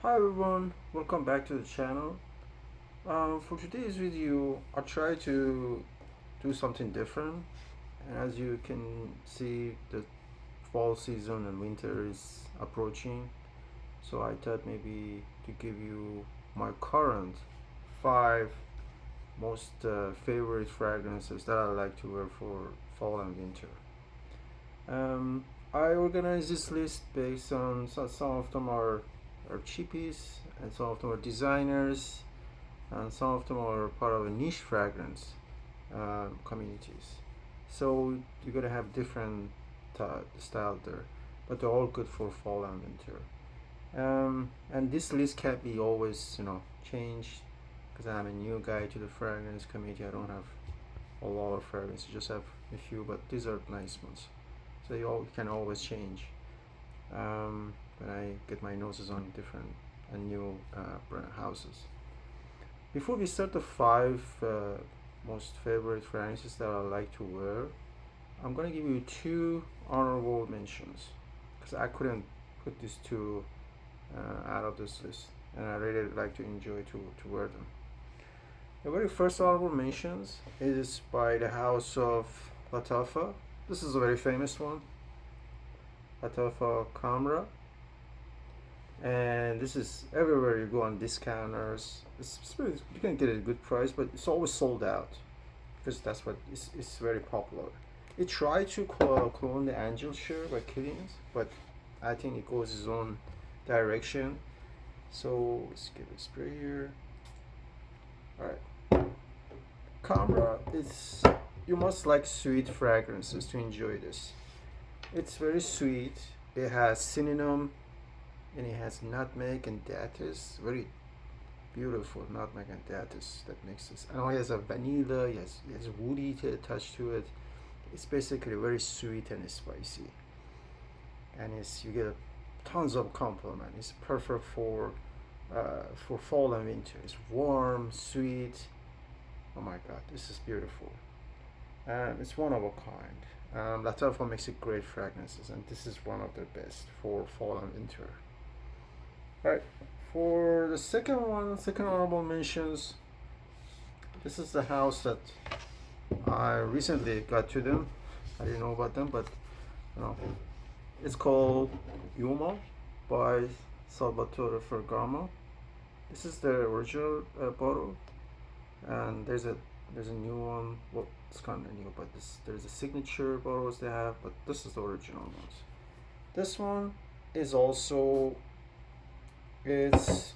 Hi everyone, welcome back to the channel. For today's video, I'll try to do something different. And as you can see, the fall season and winter is approaching. So I thought maybe to give you my current 5 most favorite fragrances that I like to wear for fall and winter. I organize this list based on some of them are cheapies and some of them are designers and some of them are part of a niche fragrance communities. So you're gonna have different style there, but they're all good for fall and winter. And this list can't be always changed because I'm a new guy to the fragrance community. I don't have a lot of fragrances, just have a few, but these are nice ones. So you can always change when I get my noses on different and new brand houses. Before we start the 5 most favorite fragrances that I like to wear, I'm gonna give you 2 honorable mentions because I couldn't put these two out of this list, and I really like to enjoy to wear them. The very first honorable mentions is by the house of Lattafa. This is a very famous one, Lattafa Camera, and this is everywhere you go on discounters. You can get it at a good price, but it's always sold out because that's what is very popular. It tried to clone the Angel Share by Killings, but I think it goes its own direction. So let's give it a spray here. All right, Camera is, you must like sweet fragrances to enjoy this. It's very sweet. It has cinnamon and it has nutmeg and datus. Very beautiful nutmeg and datus that makes this. And it has a vanilla. It has woody touch to it. It's basically very sweet and spicy. And you get tons of compliment. It's perfect for fall and winter. It's warm, sweet. Oh my God, this is beautiful. And it's one of a kind. Lattafa makes it great fragrances, and this is one of the best for fall and winter. Right, for the second honorable mentions, this is the house that I recently got to them. I didn't know about them, but you know, it's called Yuma by Salvatore Ferragamo. This is the original bottle, and there's a new one. Well, it's kind of new, but there's a signature bottles they have, but this is the original ones. This one is also, it's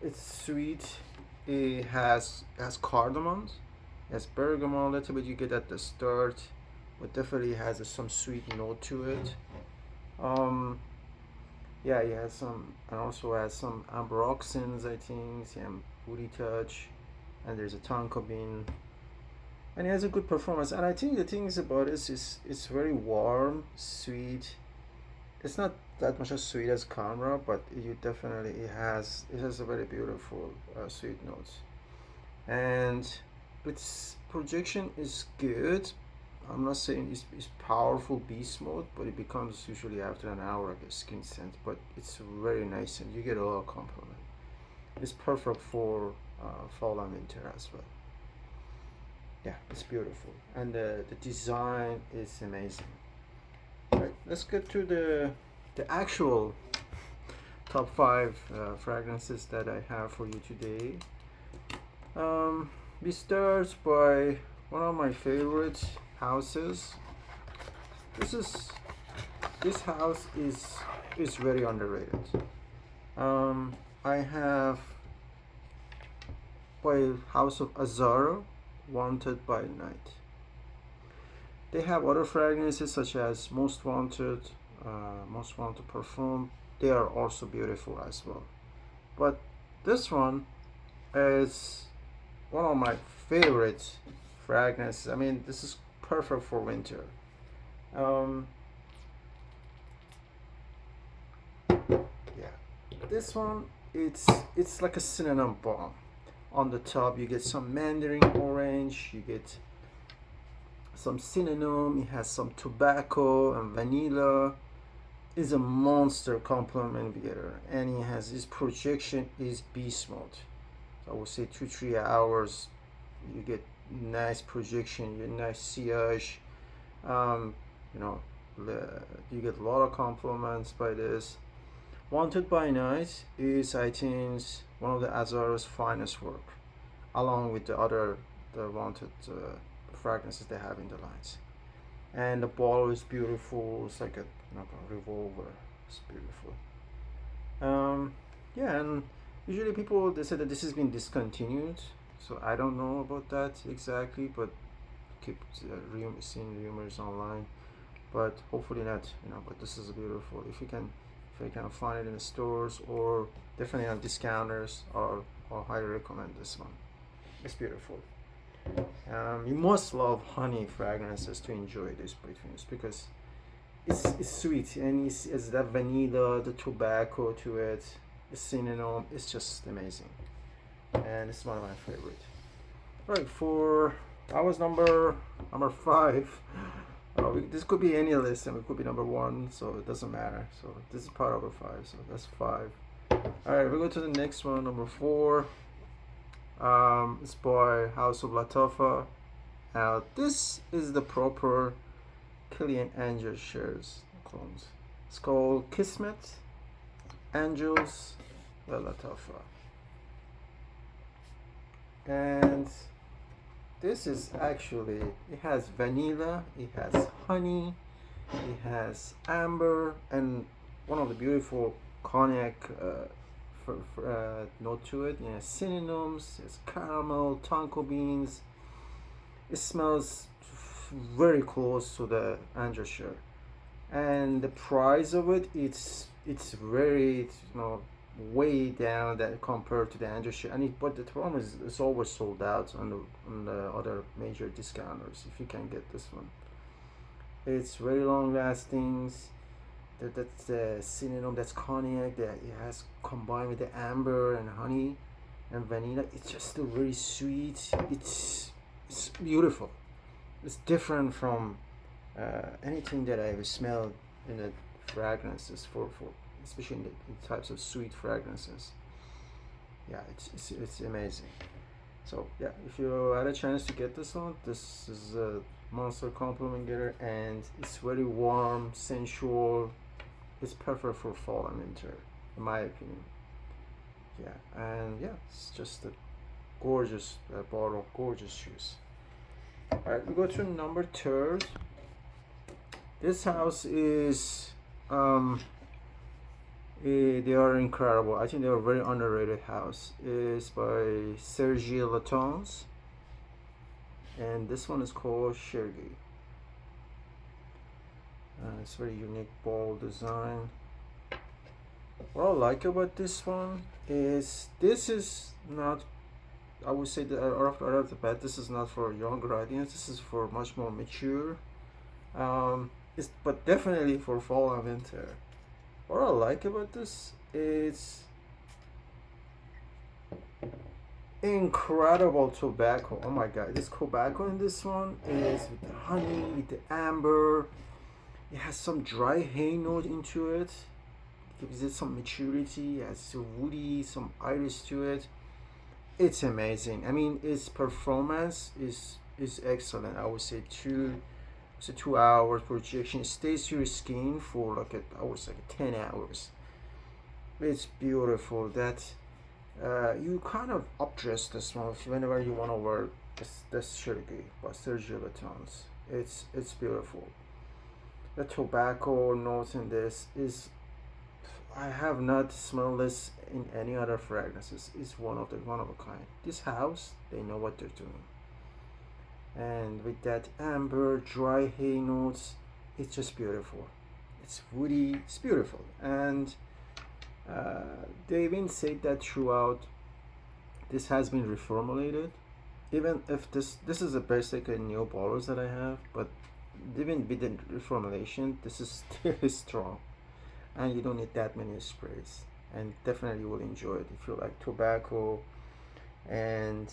it's sweet. It has cardamom, it has bergamot a little bit. You get at the start, but definitely has some sweet note to it. Um, yeah, it has some, and also has some ambroxans, I think, some woody touch, and there's a tonka bean, and it has a good performance. And I think the things about it is it's very warm, sweet. It's not that much as sweet as Camera, but it has a very beautiful sweet notes, and its projection is good. I'm not saying it's powerful beast mode, but it becomes usually after an hour like a skin scent. But it's very nice, and you get a lot of compliment. It's perfect for fall and winter as well. Yeah, it's beautiful, and the design is amazing. Right, let's get to the actual top 5 fragrances that I have for you today. We start by one of my favorite houses. This is this house is very underrated. I have by House of Azaro, Wanted by Night. They have other fragrances such as Most Wanted Perfume. They are also beautiful as well. But this one is one of my favorite fragrances. I mean, this is perfect for winter. Um, yeah, this one it's like a cinnamon bomb. On the top, you get some mandarin orange. You get some cinnamon. It has some tobacco and vanilla, is a monster complement getter, and he has his projection is beast mode. So I would say 2 3 hours, you get nice projection, you get nice sillage. Um, you know, you get a lot of compliments by this. Wanted by Night is, I think, one of the Azora's finest work, along with the Wanted fragrances they have in the lines. And the bottle is beautiful. It's like a revolver. It's beautiful. Yeah, and usually people they say that this has been discontinued. So I don't know about that exactly, but keep seeing rumors online. But hopefully not. But this is beautiful. If you can find it in the stores or definitely on discounters, or highly recommend this one. It's beautiful. You must love honey fragrances to enjoy these perfumes because it's sweet and it's that vanilla, the tobacco to it, the cinnamon. It's just amazing, and it's one of my favorite. Right, for that was number 5. This could be any list, and it could be number 1, so it doesn't matter. So this is part of the 5, so that's 5. All right, we go to the next one, number 4. It's by House of Latafa. Now this is the proper Kilian Angel shares clones. It's called Kismet Angels by Latafa, and this is actually, it has vanilla, it has honey, it has amber, and one of the beautiful cognac note to it. Synonyms, it's caramel, tonka beans. It smells very close to the Angosture, and the price of it, it's very way down that compared to the Angosture. But the problem is it's always sold out on the other major discounters. If you can get this one, it's very long lasting. That's the cinnamon, that's cognac that it has combined with the amber and honey and vanilla. It's just still very sweet. It's beautiful. It's different from anything that I've smelled in the fragrances for especially in types of sweet fragrances. Yeah, it's amazing. So yeah, if you had a chance to get this one, this is a monster compliment getter, and it's very warm, sensual. It's perfect for fall and winter, in my opinion. Yeah, and yeah, it's just a gorgeous bottle, gorgeous shoes. All right, we go to number 3. This house is they are incredible. I think they are a very underrated house. It's by Sergi Latons, and this one is called Shergi. It's very unique ball design. What I like about this one is this is not. I would say that right off the bat, this is not for younger audience. This is for much more mature. But definitely for fall and winter. What I like about this is incredible tobacco. Oh my god, this tobacco in this one is with the honey, with the amber. It has some dry hay note into it. It gives it some maturity. It has some woody, some iris to it. It's amazing. I mean, its performance is excellent. I would say 2 hours projection. It stays to your skin for I would say 10 hours. It's beautiful. That you kind of updress this one whenever you want to wear this Shergi by Sergio Latons. It's beautiful. The tobacco notes in this is, I have not smelled this in any other fragrances. It's one of a kind. This house, they know what they're doing. And with that amber, dry hay notes, it's just beautiful. It's woody. It's beautiful, and they even said that throughout. This has been reformulated. Even if this is a basic new bottles that I have, but even with the reformulation, this is still strong, and you don't need that many sprays, and definitely you will enjoy it if you like tobacco and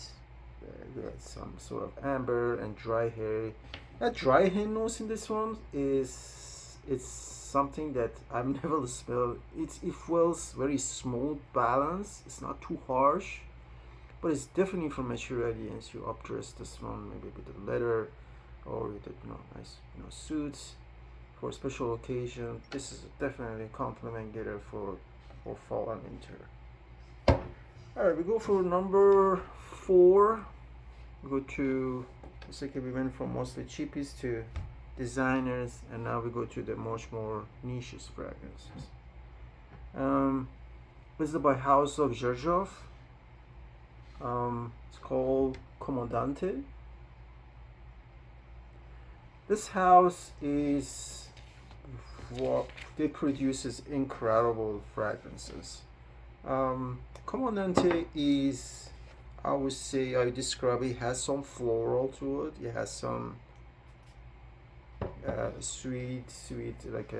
some sort of amber and dry hair. That dry hair nose in this one is it's something that I've never smelled. It feels very smooth, balanced. It's not too harsh, but it's definitely for mature audience. You updress this one maybe with the leather or with the, nice suits for a special occasion. This is definitely a compliment getter for fall and winter. All right, we go for number 4. We go to, it's like we went from mostly cheapies to designers, and now we go to the much more niche fragrances. This is by House of Zherzhov. It's called Comandante. This house is what it produces incredible fragrances. Comandante is, I would say, I describe it has some floral to it. It has some sweet like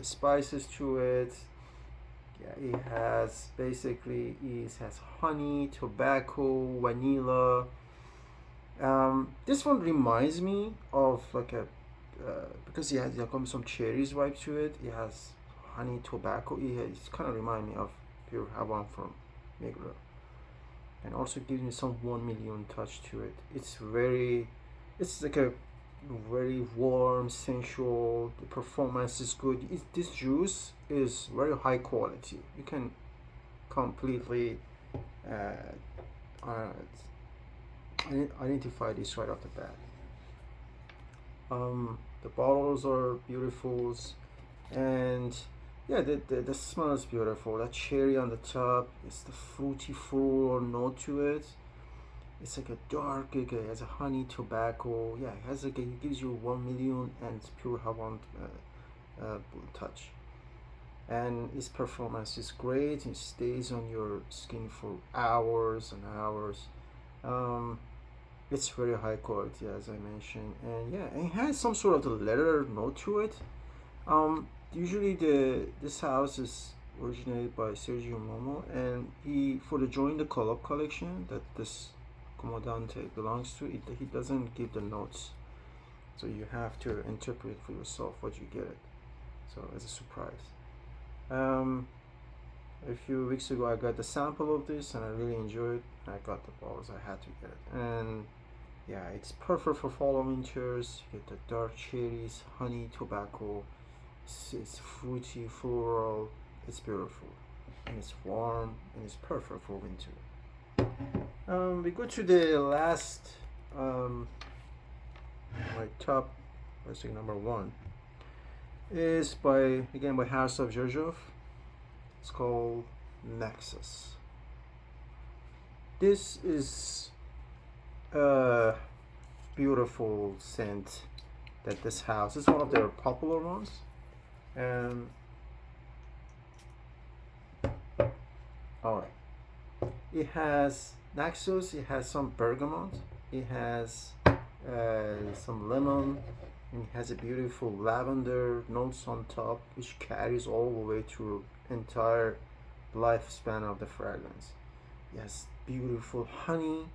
spices to it. Yeah, it has basically has honey, tobacco, vanilla. This one reminds me of like a because it has some cherries vibe to it. It has honey, tobacco. It kind of remind me of Pure Havan from Migros, and also gives me some 1 million touch to it. It's like a very warm, sensual. The performance is good. This juice is very high quality. You can completely uh, identify this right off the bat. The bottles are beautiful, and yeah, the smell is beautiful. That cherry on the top, it's the fruity floral note to it. It's like a dark, like it has a honey tobacco. Yeah, it has like it gives you 1 million, and it's Pure Havan touch. And its performance is great. It stays on your skin for hours and hours. Um, it's very high quality, as I mentioned, and yeah, it has some sort of the leather note to it. Usually this house is originated by Sergio Momo, and he for the Join the Collab collection that this Comandante belongs to, he doesn't give the notes, so you have to interpret for yourself what you get it. So as a surprise, a few weeks ago I got the sample of this and I really enjoyed. I got the balls. I had to get it, and yeah, it's perfect for fall and winters. You get the dark cherries, honey, tobacco. It's fruity, floral. It's beautiful, and it's warm, and it's perfect for winter. We go to the last, my top, let's say number 1 is by House of Zherzhov. It's called Nexus. This is a beautiful scent that this house is one of their popular ones, and all right, it has Naxos, it has some bergamot, it has some lemon, and it has a beautiful lavender notes on top, which carries all the way through entire lifespan of the fragrance. Yes, beautiful honey,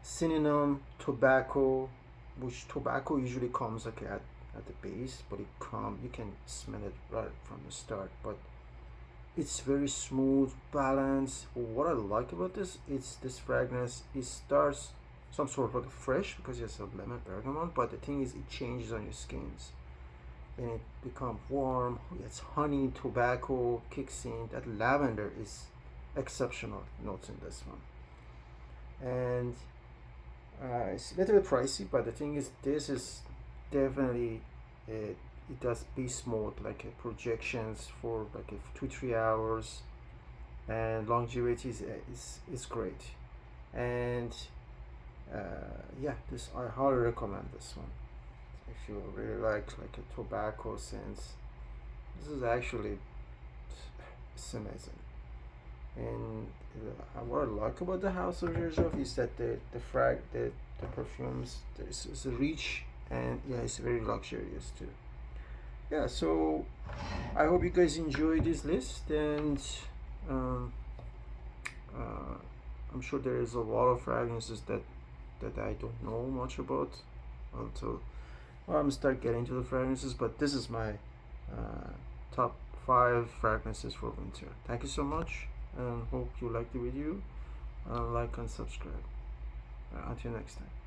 cinnamon, tobacco, which tobacco usually comes like at the base, but you can smell it right from the start. But it's very smooth, balanced. What I like about this fragrance, it starts some sort of like fresh because it's a lemon bergamot, but the thing is it changes on your skins and it becomes warm. It's honey, tobacco kicks in. That lavender is exceptional notes in this one, and it's a little bit pricey, but the thing is this is definitely it does beast mode, like projections for like 2-3 hours, and longevity is great. And yeah, this I highly recommend this one if you really like a tobacco sense. This is actually, it's amazing. And what I like about the House of Zherzhov is that the perfumes, there's a reach, and yeah, it's very luxurious too. Yeah, so I hope you guys enjoy this list, and um, uh, I'm sure there is a lot of fragrances that I don't know much about until I'm start getting to the fragrances. But this is my top 5 fragrances for winter. Thank you so much, and hope you like the video. Like and subscribe. Until next time.